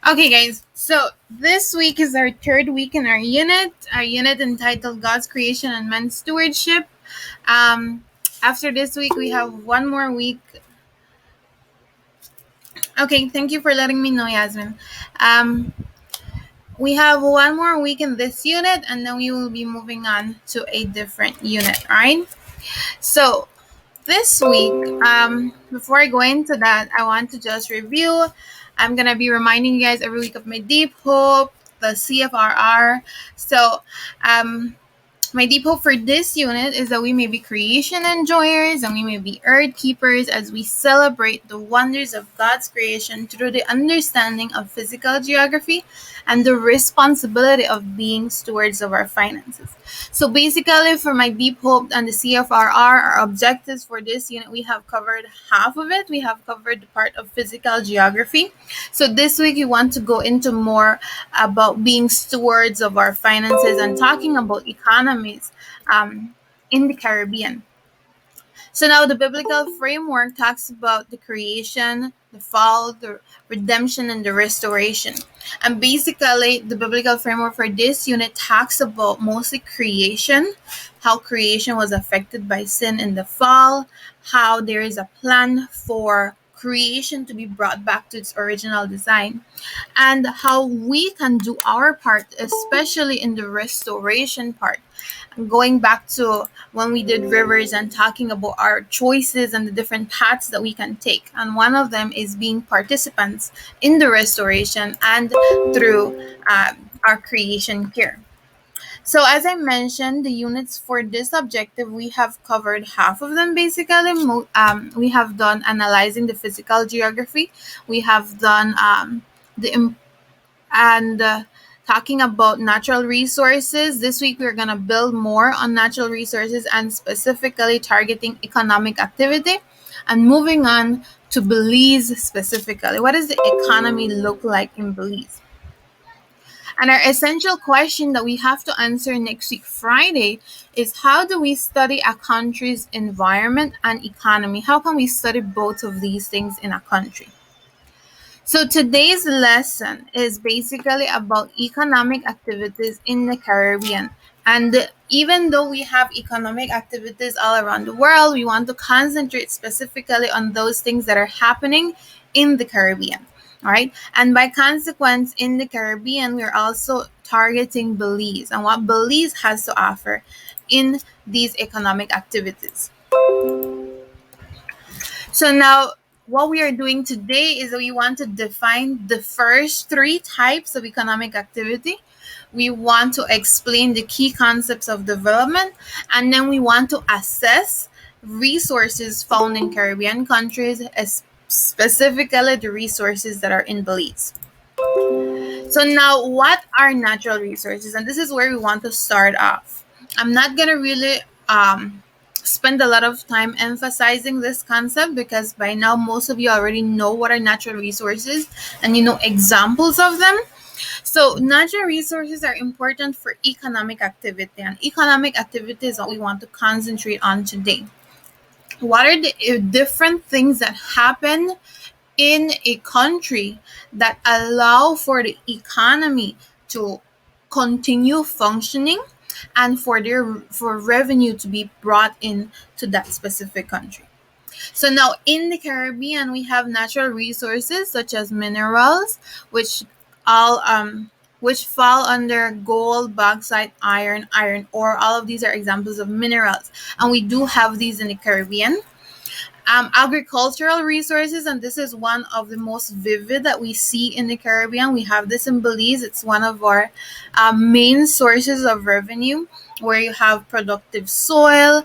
Okay, guys. So this week is our third week in our unit entitled God's Creation and Man's Stewardship. Um, After this week, we have one more week. Okay, thank you for letting me know, Yasmin. Um, we have one more week in this unit, and then we will be moving on to a different unit. All right. So this week, before I go into that, I want to just review. I'm gonna be reminding you guys every week of my deep hope, the CFRR. So, um, my deep hope for this unit is that we may be creation enjoyers and we may be earth keepers as we celebrate the wonders of God's creation through the understanding of physical geography and the responsibility of being stewards of our finances. So basically, for my deep hope and the CFRR, our objectives for this unit, we have covered half of it. We have covered the part of physical geography. So this week, we want to go into more about being stewards of our finances and talking about economies in the Caribbean. So now the biblical framework talks about the creation, the fall, the redemption, and the restoration. And basically, the biblical framework for this unit talks about mostly creation, how creation was affected by sin in the fall, how there is a plan for creation to be brought back to its original design, and how we can do our part, especially in the restoration part. Going back to when we did rivers and talking about our choices and the different paths that we can take. And one of them is being participants in the restoration and through our creation care. So, as I mentioned, the units for this objective, we have covered half of them basically. We have done analyzing the physical geography, we have done the and talking about natural resources. This week, we're going to build more on natural resources and specifically targeting economic activity. And moving on to Belize specifically. What does the economy look like in Belize? And our essential question that we have to answer next week, Friday, is how do we study a country's environment and economy? How can we study both of these things in a country? So today's lesson is basically about economic activities in the Caribbean. And even though we have economic activities all around the world, we want to concentrate specifically on those things that are happening in the Caribbean. All right. And by consequence, in the Caribbean, we're also targeting Belize and what Belize has to offer in these economic activities. So now what we are doing today is that we want to define the first three types of economic activity. We want to explain the key concepts of development, and then we want to assess resources found in Caribbean countries, specifically the resources that are in Belize. So now what are natural resources? And this is where we want to start off. I'm not going to really spend a lot of time emphasizing this concept because by now most of you already know what are natural resources and you know examples of them. So natural resources are important for economic activity, and economic activity is what we want to concentrate on today. What are the different things that happen in a country that allow for the economy to continue functioning and for revenue to be brought in to that specific country? So now in the Caribbean, we have natural resources such as minerals, which all which fall under gold, bauxite, iron ore. All of these are examples of minerals, and we do have these in the Caribbean. Agricultural resources, and this is one of the most vivid that we see in the Caribbean. We have this in Belize. It's one of our main sources of revenue, where you have productive soil,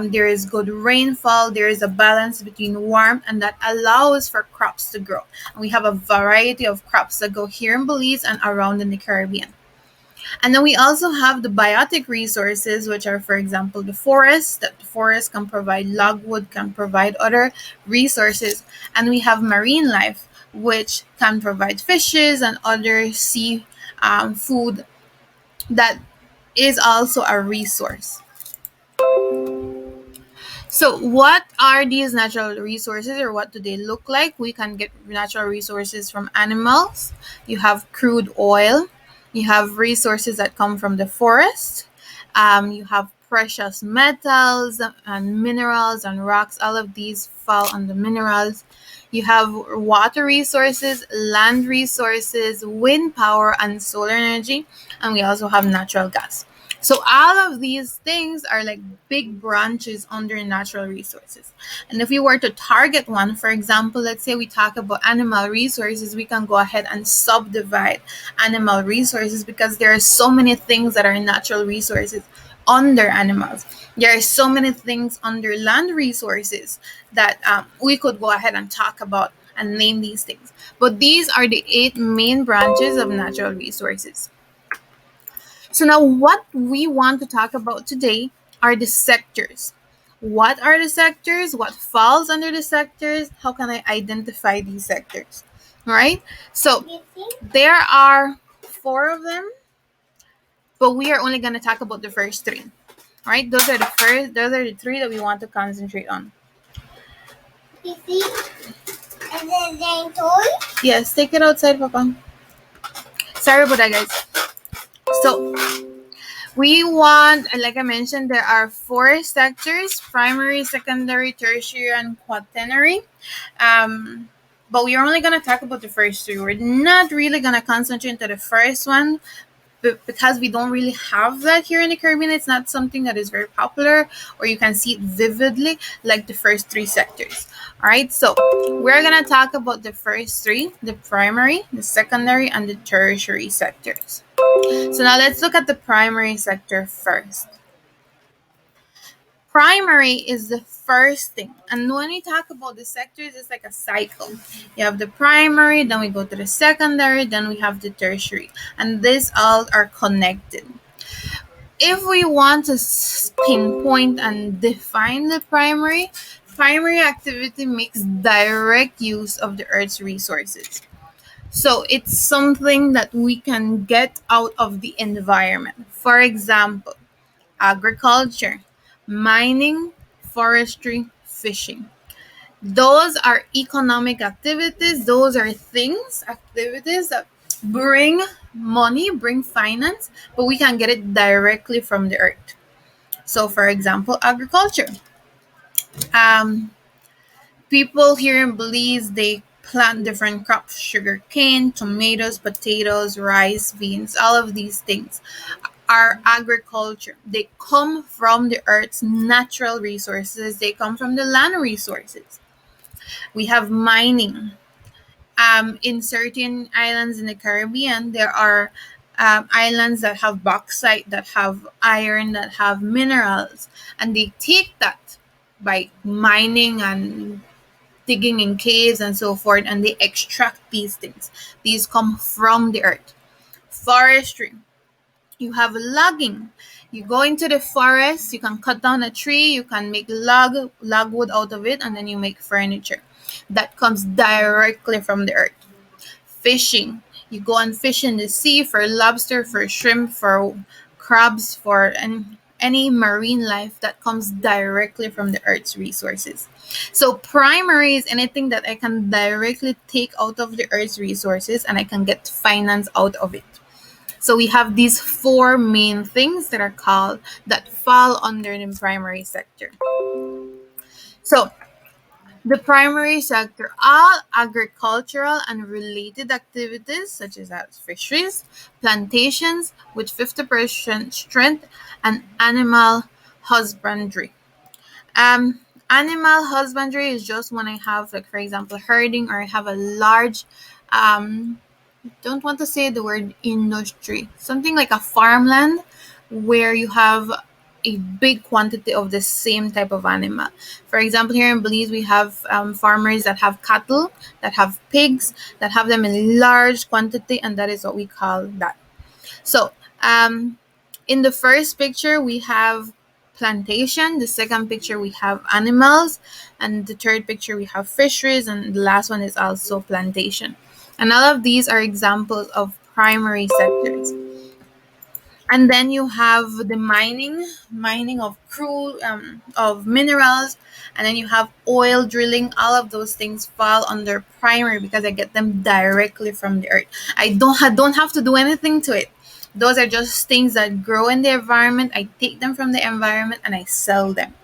there is good rainfall, there is a balance between warmth, and that allows for crops to grow. And we have a variety of crops that go here in Belize and around in the Caribbean. And then we also have the biotic resources, which are, for example, the forest. That the forest can provide logwood, can provide other resources. And we have marine life, which can provide fishes and other sea food that is also a resource. So, what are these natural resources, or what do they look like? We can get natural resources from animals. You have crude oil. You have resources that come from the forest. You have precious metals and minerals and rocks. All of these fall under minerals. You have water resources, land resources, wind power, and solar energy. And we also have natural gas. So all of these things are like big branches under natural resources. And if we were to target one, for example, let's say we talk about animal resources, we can go ahead and subdivide animal resources because there are so many things that are natural resources under animals. There are so many things under land resources that we could go ahead and talk about and name these things. But these are the 8 main branches of natural resources. So now what we want to talk about today are the sectors. What are the sectors? What falls under the sectors? How can I identify these sectors? All right? So there are 4 of them, but we are only going to talk about the first 3. All right? Those are the 3 that we want to concentrate on. And then toy? Yes, take it outside, Papa. Sorry about that, guys. So we want, like I mentioned, there are 4 sectors: primary, secondary, tertiary, and quaternary. But we are only going to talk about the first 3. We're not really going to concentrate on the first one because we don't really have that here in the Caribbean. It's not something that is very popular, or you can see it vividly like the first 3 sectors. All right, so we're going to talk about the first 3: the primary, the secondary, and the tertiary sectors. So now let's look at the primary sector first. Primary is the first thing. And when we talk about the sectors, it's like a cycle. You have the primary, then we go to the secondary, then we have the tertiary. And these all are connected. If we want to pinpoint and define the primary activity makes direct use of the Earth's resources. So it's something that we can get out of the environment. For example, agriculture, mining, forestry, fishing. Those are economic activities. Those are activities that bring money, bring finance, but we can get it directly from the earth. So, for example, agriculture. Um, People here in Belize, they plant different crops: sugar cane, tomatoes, potatoes, rice, beans. All of these things are agriculture. They come from the earth's natural resources. They come from the land resources. We have mining. In certain islands in the Caribbean, there are islands that have bauxite, that have iron, that have minerals, and they take that by mining and digging in caves and so forth, and they extract these things. These come from the earth. Forestry. You have logging. You go into the forest, you can cut down a tree, you can make logwood out of it, and then you make furniture. That comes directly from the earth. Fishing. You go and fish in the sea for lobster, for shrimp, for crabs, for any marine life that comes directly from the earth's resources. So primary is anything that I can directly take out of the earth's resources and I can get finance out of it. So we have these 4 main things that fall under the primary sector. So the primary sector, all agricultural and related activities such as fisheries, plantations with 50% strength, and animal husbandry. Animal husbandry is just when I have, like, for example, herding, or I have a large, don't want to say the word industry, something like a farmland where you have a big quantity of the same type of animal. For example, here in Belize, we have farmers that have cattle, that have pigs, that have them in large quantity, and that is what we call that. So, in the first picture, we have plantation. The second picture, we have animals. And the third picture, we have fisheries. And the last one is also plantation. And all of these are examples of primary sectors. And then you have the mining of crude, of minerals. And then you have oil drilling. All of those things fall under primary because I get them directly from the earth. I don't have to do anything to it. Those are just things that grow in the environment. I take them from the environment and I sell them.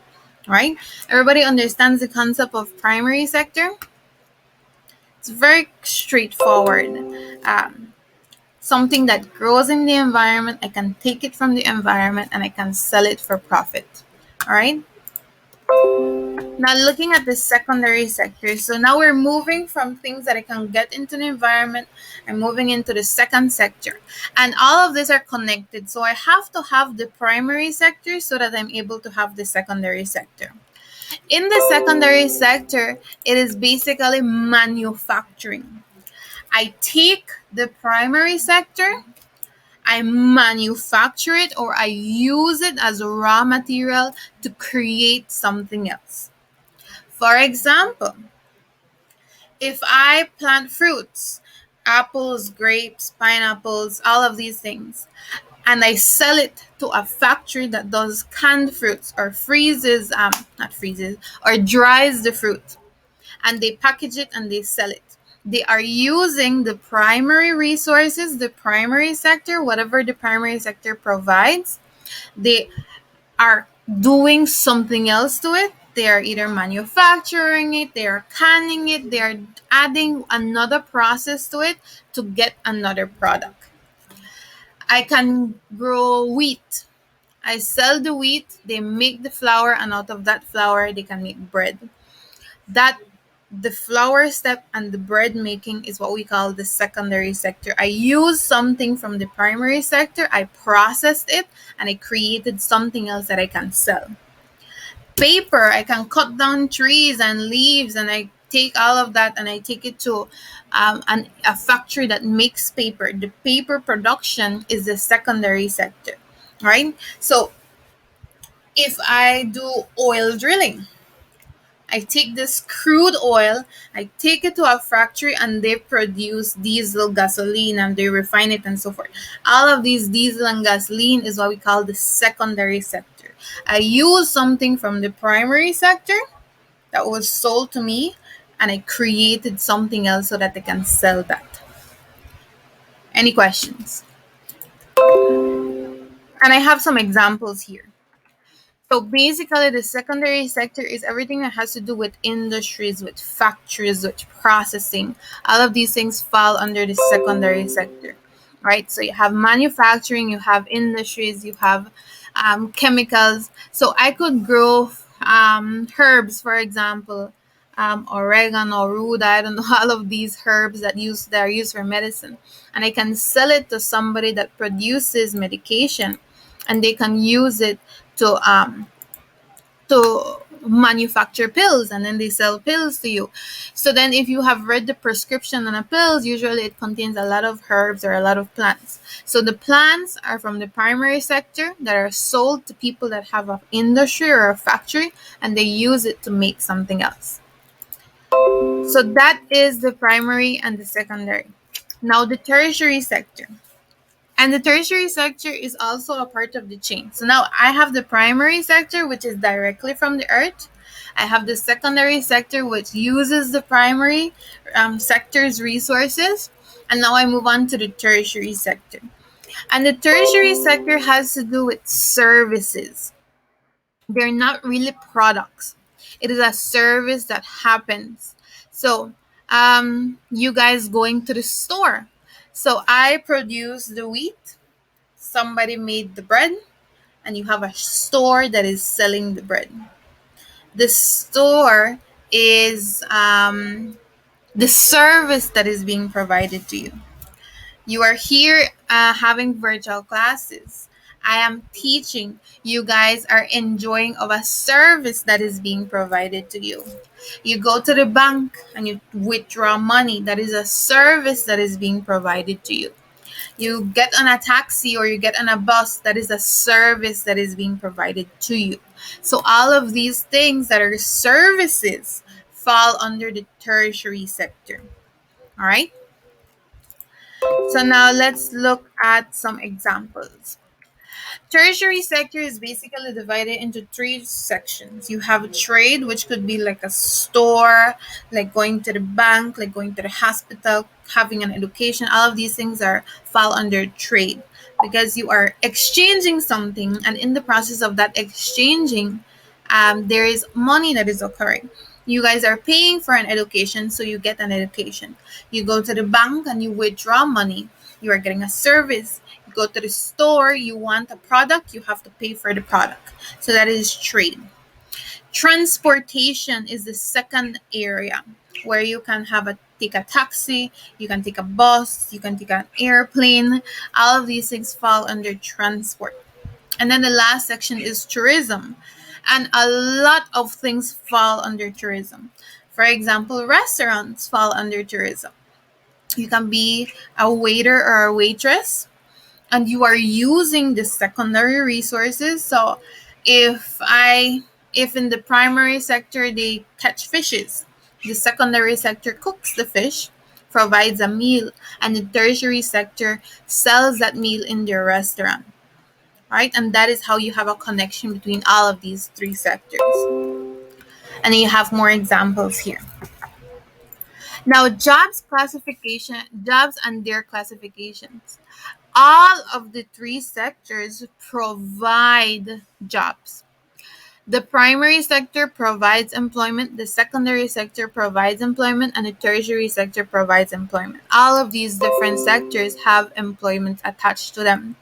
Right? Everybody understands the concept of primary sector. It's very straightforward. um, Something that grows in the environment, I can take it from the environment and I can sell it for profit. All right. Now, looking at the secondary sector. So now we're moving from things that I can get into the environment and moving into the second sector. And all of these are connected. So I have to have the primary sector so that I'm able to have the secondary sector. In the secondary sector, it is basically manufacturing. I take the primary sector, I manufacture it, or I use it as a raw material to create something else. For example, if I plant fruits, apples, grapes, pineapples, all of these things, and I sell it to a factory that does canned fruits or freezes, not freezes, or dries the fruit, and they package it and they sell it. They are using the primary resources, the primary sector, whatever the primary sector provides. They are doing something else to it. They are either manufacturing it, they are canning it, they are adding another process to it to get another product. I can grow wheat. I sell the wheat, they make the flour, and out of that flour, they can make bread. That the flour step and the bread making is what we call the secondary sector. I used something from the primary sector, I processed it, and I created something else that I can sell. Paper, I can cut down trees and leaves, and I take all of that and I take it to a factory that makes paper. The paper production is the secondary sector, right? So if I do oil drilling, I take this crude oil, I take it to a factory, and they produce diesel, gasoline, and they refine it and so forth. All of these diesel and gasoline is what we call the secondary sector. I use something from the primary sector that was sold to me, and I created something else so that I can sell that. Any questions? And I have some examples here. So basically, the secondary sector is everything that has to do with industries, with factories, with processing. All of these things fall under the secondary sector, right? So you have manufacturing, you have industries, you have chemicals. So I could grow herbs, for example, oregano, ruda, I don't know, all of these herbs that are used for medicine, and I can sell it to somebody that produces medication, and they can use it to manufacture pills, and then they sell pills to you. So then if you have read the prescription on a pills, usually it contains a lot of herbs or a lot of plants. So the plants are from the primary sector that are sold to people that have an industry or a factory, and they use it to make something else. So that is the primary and the secondary. Now the tertiary sector. And the tertiary sector is also a part of the chain. So now I have the primary sector, which is directly from the earth. I have the secondary sector, which uses the primary sector's resources. And now I move on to the tertiary sector. And the tertiary sector has to do with services. They're not really products, it is a service that happens. So, you guys going to the store. So I produce the wheat, somebody made the bread, and you have a store that is selling the bread. The store is the service that is being provided to you. You are here having virtual classes. I am teaching. You guys are enjoying of a service that is being provided to you. You go to the bank and you withdraw money. That is a service that is being provided to you. You get on a taxi or you get on a bus, that is a service that is being provided to you. So all of these things that are services fall under the tertiary sector. All right. So now let's look at some examples. Tertiary sector is basically divided into three sections. You have trade, which could be like a store, like going to the bank, like going to the hospital, having an education. All of these things are fall under trade because you are exchanging something, and in the process of that exchanging, there is money that is occurring. You guys are paying for an education, so you get an education. You go to the bank and you withdraw money. You are getting a service. You go to the store, you want a product, you have to pay for the product. So that is trade. Transportation is the second area where you can take a taxi, you can take a bus, you can take an airplane. All of these things fall under transport. And then the last section is tourism. And a lot of things fall under tourism. For example, restaurants fall under tourism. You can be a waiter or a waitress, and you are using the secondary resources. So if I if in the primary sector they catch fishes, the secondary sector cooks the fish, provides a meal, and the tertiary sector sells that meal in their restaurant. Right? And that is how you have a connection between all of these three sectors. And you have more examples here. Now, jobs and their classifications. All of the three sectors provide jobs. The primary sector provides employment, the secondary sector provides employment, and the tertiary sector provides employment. All of these different sectors have employment attached to them.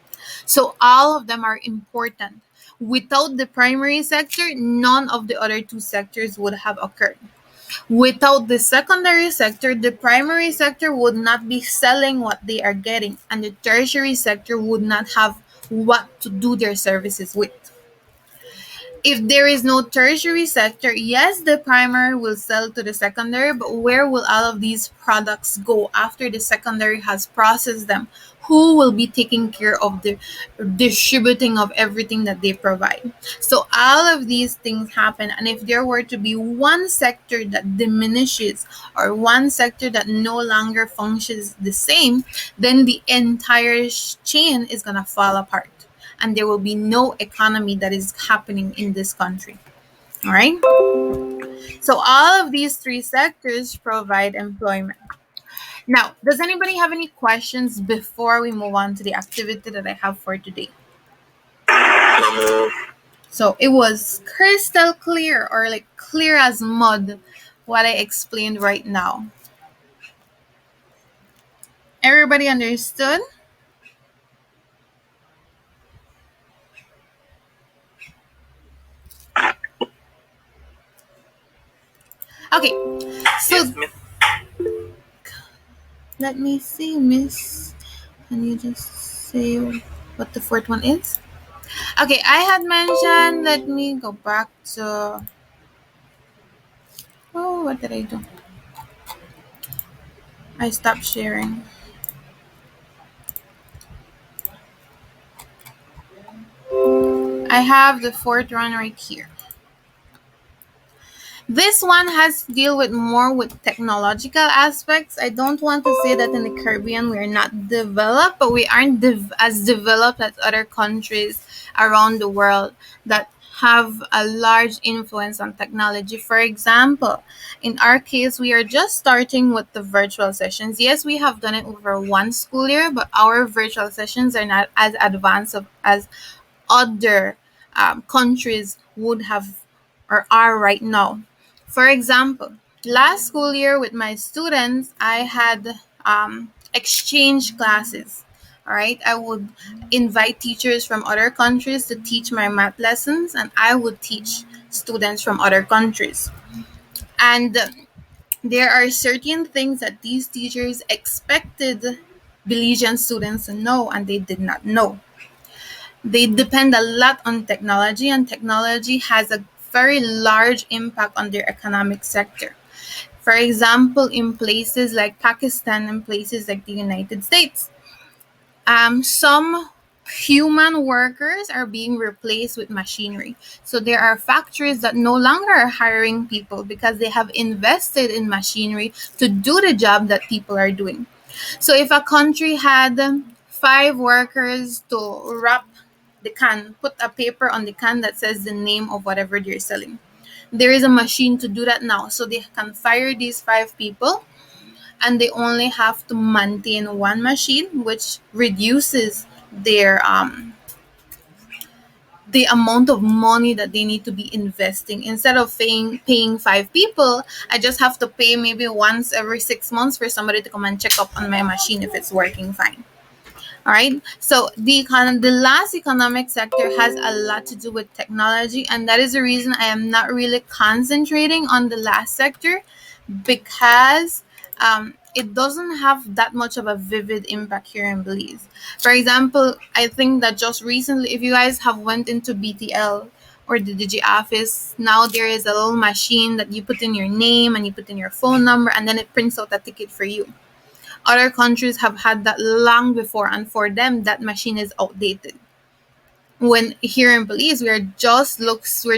So all of them are important. Without the primary sector, none of the other two sectors would have occurred. Without the secondary sector, the primary sector would not be selling what they are getting, and the tertiary sector would not have what to do their services with. If there is no tertiary sector, yes, the primary will sell to the secondary, but where will all of these products go after the secondary has processed them? Who will be taking care of the distributing of everything that they provide? So all of these things happen, and if there were to be one sector that diminishes or one sector that no longer functions the same, then the entire chain is going to fall apart, and there will be no economy that is happening in this country. All right. So all of these three sectors provide employment. Now, does anybody have any questions before we move on to the activity that I have for today? So it was crystal clear, or like clear as mud, what I explained right now. Everybody understood? Okay. So yes, let me see, Miss. Can you just say what the fourth one is? Okay, I had mentioned, let me go back to, oh, what did I do? I stopped sharing. I have the fourth one right here. This one has to deal with more with technological aspects. I don't want to say that in the Caribbean we are not developed, but we aren't as developed as other countries around the world that have a large influence on technology. For example, in our case, we are just starting with the virtual sessions. Yes, we have done it over one school year, but our virtual sessions are not as advanced as other countries would have or are right now. For example, last school year with my students, I had exchange classes. All right, I would invite teachers from other countries to teach my math lessons, and I would teach students from other countries. And there are certain things that these teachers expected Belizean students to know, and they did not know. They depend a lot on technology, and technology has a very large impact on their economic sector. For example, in places like Pakistan and places like the United States, some human workers are being replaced with machinery. So there are factories that no longer are hiring people because they have invested in machinery to do the job that people are doing. So if a country had 5 workers to wrap the can, put a paper on the can that says the name of whatever they're selling. There is a machine to do that now, so they can fire these 5 people, and they only have to maintain one machine, which reduces their the amount of money that they need to be investing. Instead of paying 5 people, I just have to pay maybe once every 6 months for somebody to come and check up on my machine if it's working fine. All right. So the last economic sector has a lot to do with technology, and that is the reason I am not really concentrating on the last sector, because it doesn't have that much of a vivid impact here in Belize. For example, I think that just recently, if you guys have went into BTL or the Digi office, now there is a little machine that you put in your name and you put in your phone number, and then it prints out a ticket for you. Other countries have had that long before, and for them, that machine is outdated. When here in Belize, we're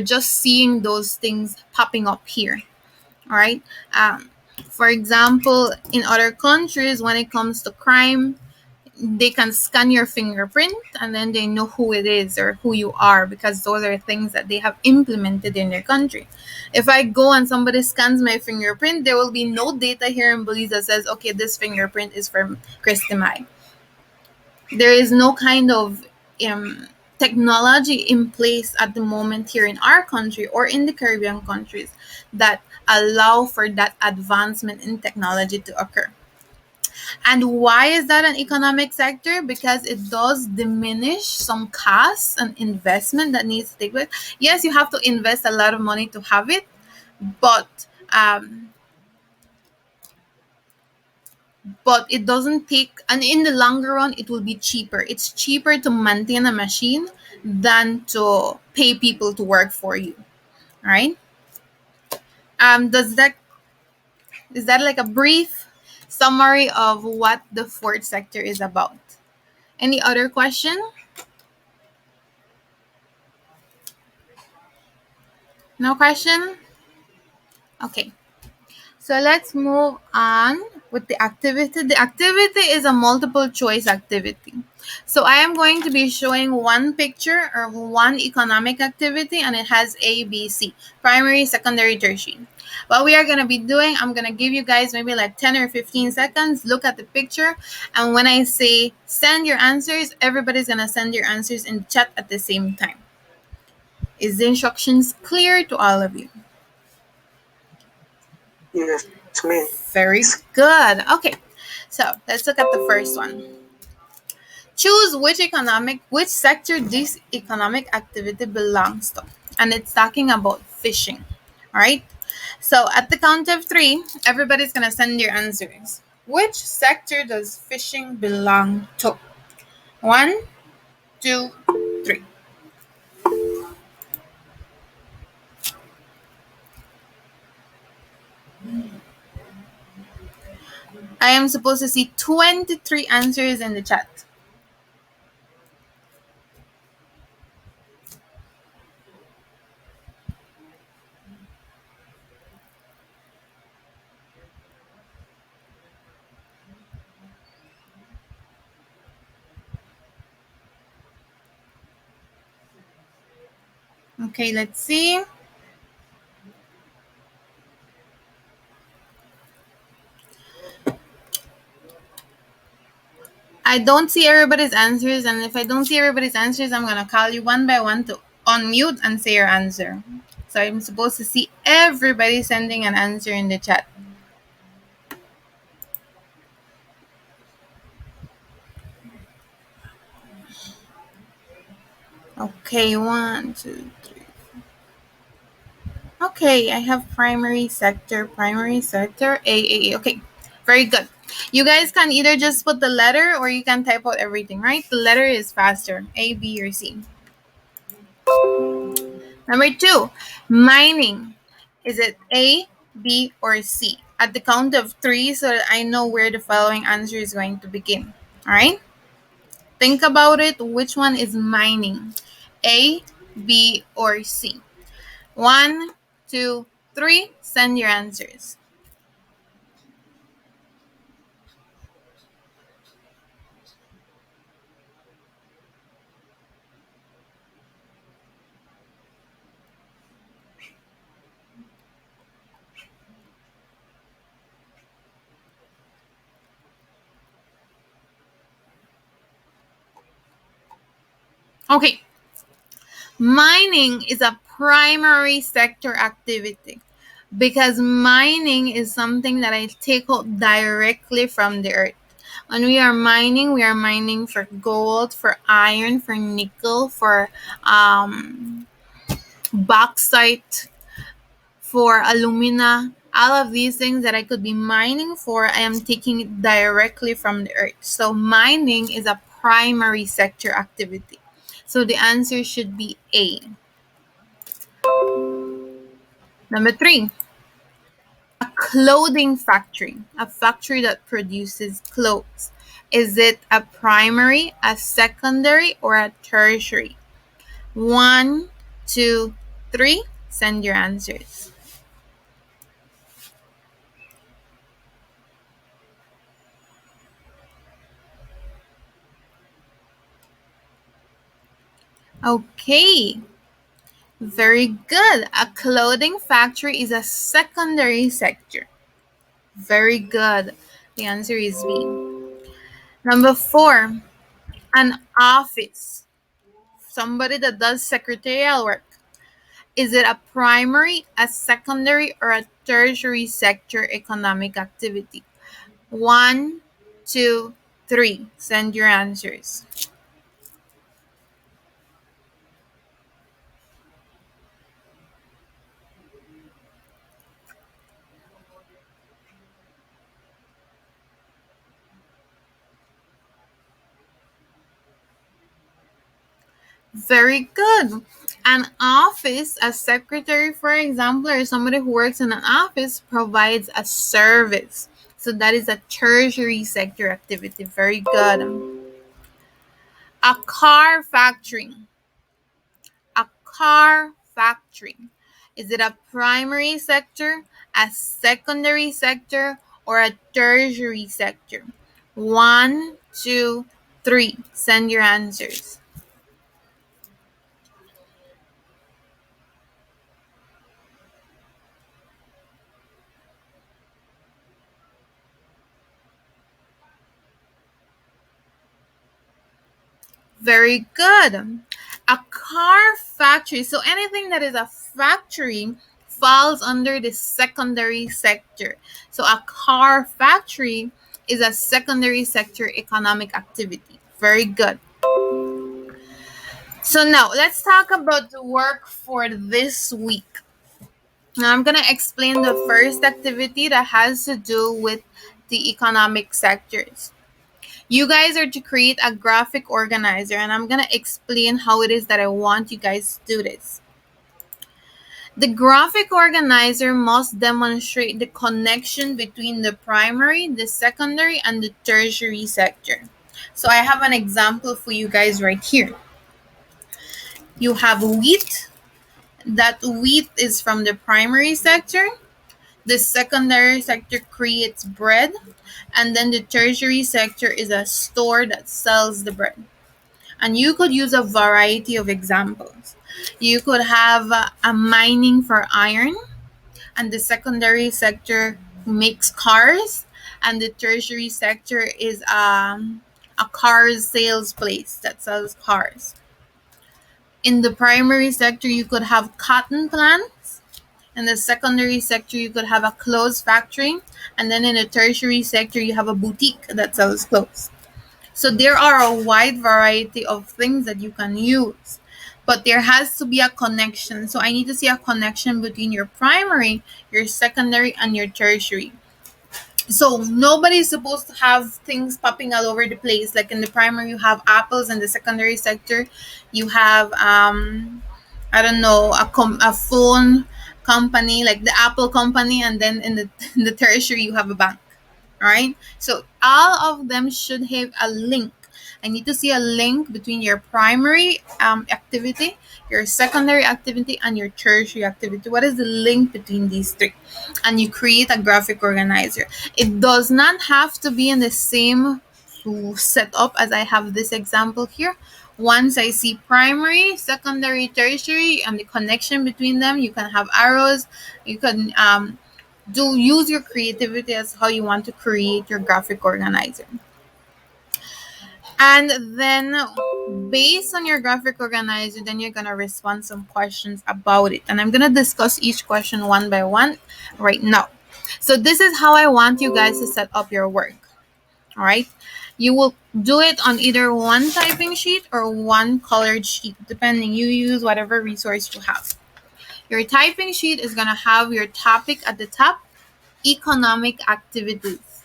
just seeing those things popping up here. All right. For example, in other countries, when it comes to crime, they can scan your fingerprint and then they know who it is or who you are, because those are things that they have implemented in their country. If I go and somebody scans my fingerprint, there will be no data here in Belize that says, okay, this fingerprint is from Christy Mai. There is no kind of um, technology in place at the moment here in our country or in the Caribbean countries that allow for that advancement in technology to occur. And why is that an economic sector? Because it does diminish some costs and investment that needs to take place. Yes, you have to invest a lot of money to have it, but it doesn't take, and in the longer run it will be cheaper. It's cheaper to maintain a machine than to pay people to work for you. Right. Does that Is that like a brief summary of what the fourth sector is about? Any other question? No question? Okay. So let's move on with the activity. The activity is a multiple choice activity. So I am going to be showing one picture or one economic activity, and it has A, B, C, primary, secondary, tertiary. What we are going to be doing, I'm going to give you guys maybe like 10 or 15 seconds, look at the picture, and when I say send your answers, everybody's going to send your answers in the chat at the same time. Is the instructions clear to all of you? Yes, ma'am. Very good. Okay, so let's look at the first one. Choose which sector this economic activity belongs to. And it's talking about fishing. All right. So at the count of 3, everybody's gonna send your answers. Which sector does fishing belong to? 1, 2, 3. I am supposed to see 23 answers in the chat. Okay, let's see. I don't see everybody's answers, and if I don't see everybody's answers, I'm gonna call you one by one to unmute and say your answer. So I'm supposed to see everybody sending an answer in the chat. Okay, 1, 2, 3. Okay, I have primary sector, A. Okay, very good. You guys can either just put the letter or you can type out everything, right? The letter is faster, A, B, or C. Number 2, mining. Is it A, B, or C? At the count of 3, so that I know where the following answer is going to begin. All right? Think about it. Which one is mining? A, B, or C? 1, 2, 3. Send your answers. Okay, mining is a primary sector activity because mining is something that I take out directly from the earth. When we are mining for gold, for iron, for nickel, for um, bauxite, for alumina. All of these things that I could be mining for, I am taking it directly from the earth. So mining is a primary sector activity. So the answer should be A. Number three, a clothing factory, a factory that produces clothes. Is it a primary, a secondary, or a tertiary? One, two, three. Send your answers. Okay, very good. A clothing factory is a secondary sector. Very good. The answer is B. Number four, an office. Somebody that does secretarial work. Is it a primary, a secondary, or a tertiary sector economic activity? One, two, three. Send your answers. Very good. An office, a secretary, for example, or somebody who works in an office provides a service. So that is a tertiary sector activity. Very good. A car factory. A car factory. Is it a primary sector, a secondary sector, or a tertiary sector? One, two, three. Send your answers. Very good. A car factory. So anything that is a factory falls under the secondary sector. So a car factory is a secondary sector economic activity. Very good. So now let's talk about the work for this week. Now I'm going to explain the first activity that has to do with the economic sectors. You guys are to create a graphic organizer, and I'm going to explain how it is that I want you guys to do this. The graphic organizer must demonstrate the connection between the primary, the secondary, and the tertiary sector. So I have an example for you guys right here. You have wheat. That wheat is from the primary sector. The secondary sector creates bread, and then the tertiary sector is a store that sells the bread. And you could use a variety of examples. You could have a mining for iron, and the secondary sector makes cars, and the tertiary sector is a cars sales place that sells cars. In the primary sector, you could have cotton plants. In the secondary sector, you could have a clothes factory. And then in the tertiary sector, you have a boutique that sells clothes. So there are a wide variety of things that you can use, but there has to be a connection. So I need to see a connection between your primary, your secondary, and your tertiary. So nobody's supposed to have things popping all over the place. Like in the primary, you have apples. In the secondary sector, you have I don't know, a phone company like the Apple company, and then in the in the tertiary, you have a bank. All right. So all of them should have a link. I need to see a link between your primary activity, your secondary activity, and your tertiary activity. What is the link between these three? And you create a graphic organizer. It does not have to be in the same setup as I have this example here. Once I see primary, secondary, tertiary, and the connection between them, you can have arrows. You can do use your creativity as how you want to create your graphic organizer. And then based on your graphic organizer, then you're gonna respond some questions about it. And I'm gonna discuss each question one by one right now. So this is how I want you guys to set up your work. All right. You will do it on either one typing sheet or one colored sheet, depending. You use whatever resource you have. Your typing sheet is gonna have your topic at the top, economic activities.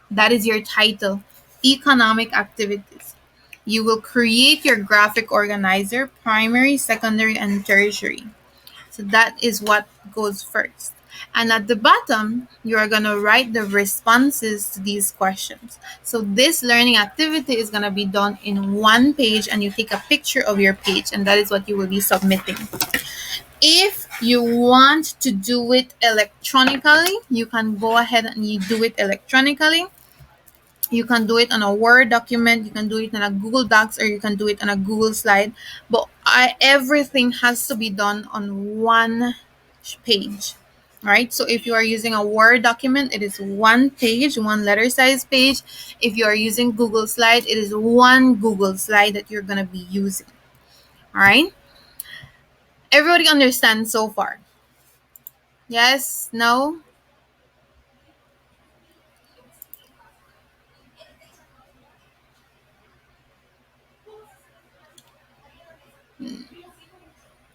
That is your title, economic activities. You will create your graphic organizer, primary, secondary, and tertiary. So that is what goes first. And at the bottom, you are going to write the responses to these questions. So this learning activity is going to be done in one page, and you take a picture of your page, and that is what you will be submitting. If you want to do it electronically, you can go ahead and you do it electronically. You can do it on a Word document, you can do it on a Google Docs, or you can do it on a Google slide. But everything has to be done on one page. Right? So if you are using a Word document, it is one page, one letter size page. If you are using Google Slide, it is one Google slide that you're going to be using. All right? Everybody understands so far? Yes? No?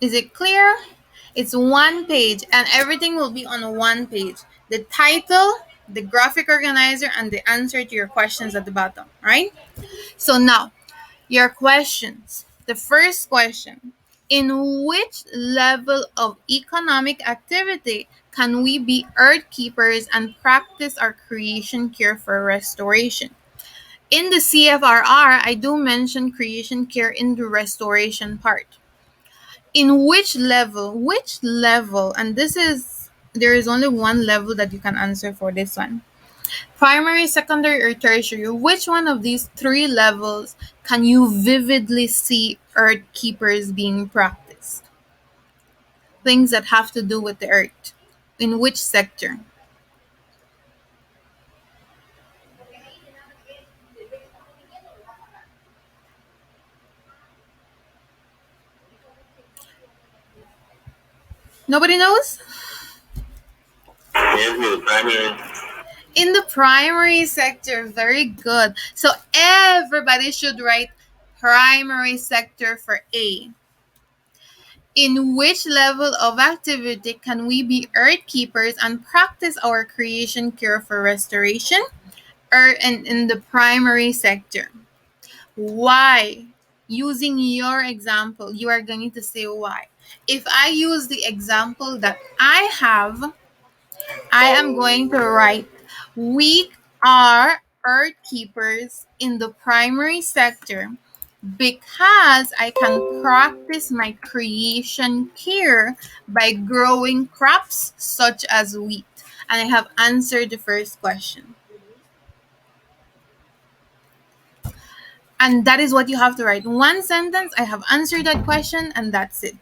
Is it clear? It's one page, and everything will be on one page. The title, the graphic organizer, and the answer to your questions at the bottom, right? So now, your questions. The first question: in which level of economic activity can we be earth keepers and practice our creation care for restoration? In the CFRR, I do mention creation care in the restoration part. In which level, and there is only one level that you can answer for this one: primary, secondary, or tertiary. Which one of these three levels can you vividly see earth keepers being practiced? Things that have to do with the earth. In which sector? Nobody knows? In the primary sector. Very good. So everybody should write primary sector for A. In which level of activity can we be earth keepers and practice our creation care for restoration? And in the primary sector. Why? Using your example, you are going to say why. If I use the example that I have, I am going to write, we are earth keepers in the primary sector because I can practice my creation care by growing crops such as wheat. And I have answered the first question. And that is what you have to write. One sentence, I have answered that question, and that's it.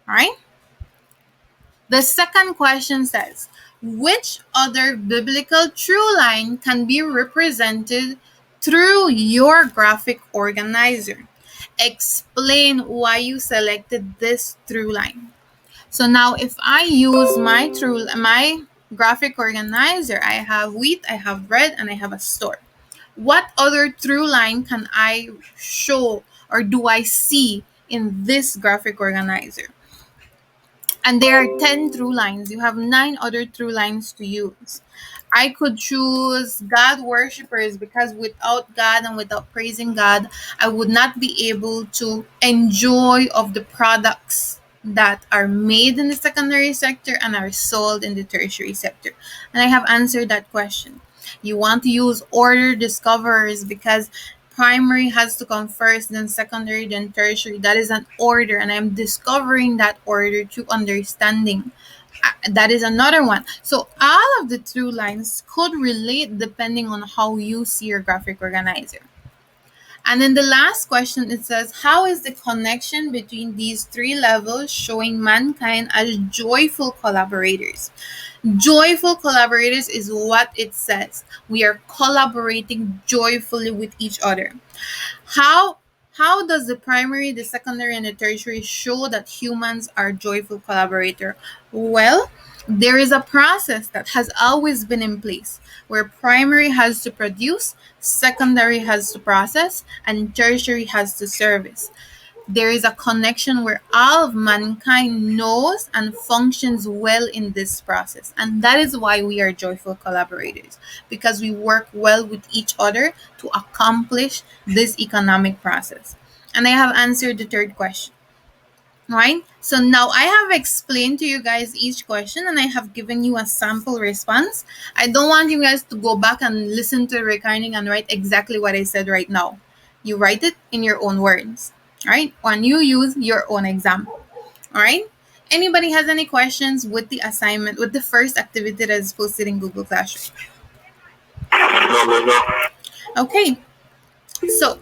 All right? The second question says, which other biblical true line can be represented through your graphic organizer? Explain why you selected this through line. So now if I use my graphic organizer, I have wheat, I have bread, and I have a store. What other through line can I show or do I see in this graphic organizer? And there are 10 through lines. You have 9 other through lines to use. I could choose God worshippers because without God and without praising God, I would not be able to enjoy of the products that are made in the secondary sector and are sold in the tertiary sector. And I have answered that question. You want to use order discoverers because primary has to come first, then secondary, then tertiary. That is an order, and I'm discovering that order through understanding. That is another one. So all of the through lines could relate depending on how you see your graphic organizer. And then the last question, it says, how is the connection between these three levels showing mankind as joyful collaborators? Joyful collaborators is what it says. We are collaborating joyfully with each other. How how does the primary, the secondary, and the tertiary show that humans are joyful collaborator? Well, there is a process that has always been in place where primary has to produce, secondary has to process, and tertiary has to service. There is a connection where all of mankind knows and functions well in this process. And that is why we are joyful collaborators, because we work well with each other to accomplish this economic process. And I have answered the third question. Right? So now I have explained to you guys each question and I have given you a sample response. I don't want you guys to go back and listen to the recording and write exactly what I said right now. You write it in your own words, right? And you use your own example. All right? Anybody has any questions with the assignment, with the first activity that is posted in Google Classroom? Okay. So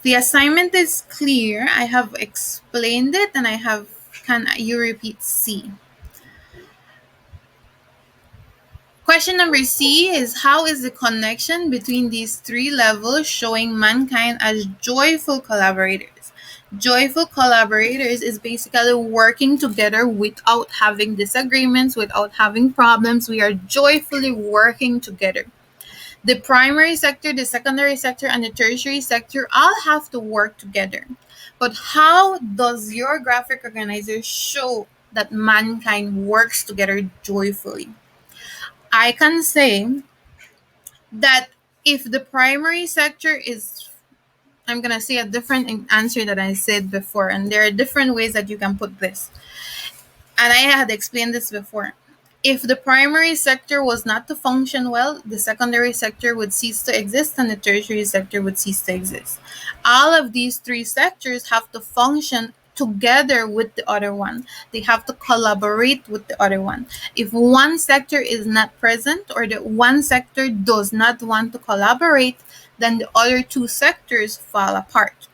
the assignment is clear. I have explained it and I have, can you repeat C? Question number C is, how is the connection between these three levels showing mankind as joyful collaborators? Joyful collaborators is basically working together without having disagreements, without having problems. We are joyfully working together. The primary sector, the secondary sector, and the tertiary sector all have to work together. But how does your graphic organizer show that mankind works together joyfully? I can say that if the primary sector is, I'm going to say a different answer that I said before, and there are different ways that you can put this. And I had explained this before. If the primary sector was not to function well, the secondary sector would cease to exist and the tertiary sector would cease to exist. All of these three sectors have to function together with the other one. They have to collaborate with the other one. If one sector is not present or the one sector does not want to collaborate, then the other two sectors fall apart.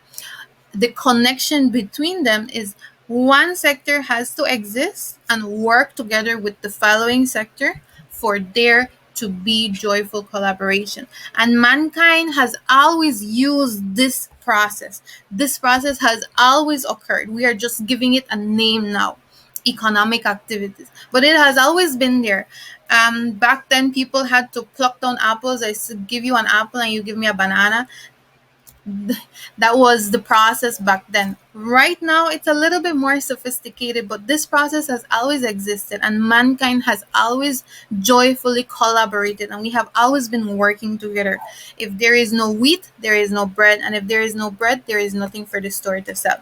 The connection between them is one sector has to exist and work together with the following sector for there to be joyful collaboration. And mankind has always used this process. This process has always occurred. We are just giving it a name now, economic activities. But it has always been there. Back then, people had to pluck down apples. I give you an apple and you give me a banana. That was the process back then. Right now, it's a little bit more sophisticated, but this process has always existed, and mankind has always joyfully collaborated, and we have always been working together. If there is no wheat, there is no bread, and if there is no bread, there is nothing for the store to sell.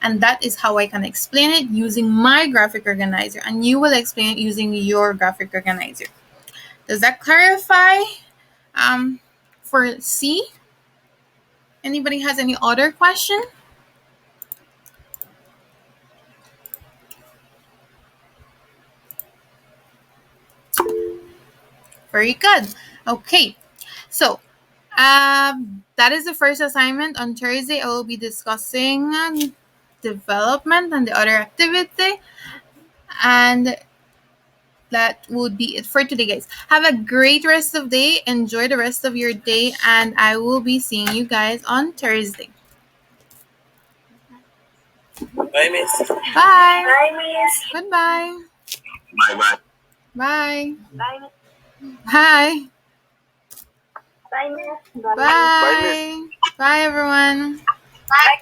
And that is how I can explain it using my graphic organizer, and you will explain it using your graphic organizer. Does that clarify for C? Anybody has any other question? Very good. Okay. So, that is the first assignment. On Thursday, I will be discussing development and the other activity. And that would be it for today, guys. Have a great rest of the day. Enjoy the rest of your day. And I will be seeing you guys on Thursday. Bye, miss. Bye. Bye, miss. Goodbye. Bye, bye. Bye. Bye. Bye. Bye, miss. Bye. Bye. Bye, everyone. Bye.